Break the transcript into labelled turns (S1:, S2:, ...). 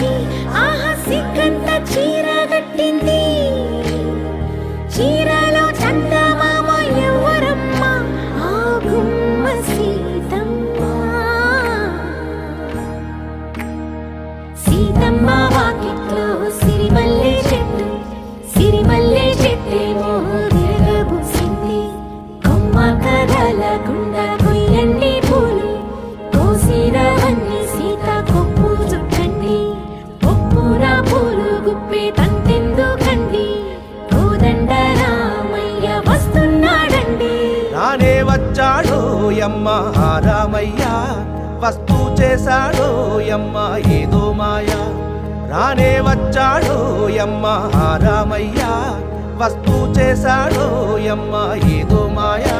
S1: వచ్చి ఆహా సిగ్గంత చీర కట్టింది. చీరలో చందమామ ఎవరమ్మ? ఆ గుమ్మ సీతమ్మ. సీతమ్మ వాకిట్లో సిరిమల్లె చెట్టు, సిరిమల్లె చెట్టేమో విరగబూసింది. కొమ్మ కదలకుండా కొయ్యండి పూలు, కోసిరవన్నీ సీత కొప్పు చుట్టండి. ఒప్పురా పూలు గుప్పే తంతెందుకండి, కోదండ రామయ్య వస్తున్నాడండి.
S2: రానే వచ్చాడో యమ్మ రామయ్య, వస్తూ చేశాడో యమ్మ ఏదో మాయా. రానే వచ్చాడో యమ్మ రామయ్య, వస్తూ చేశాడో యమ్మ ఏదో మాయా.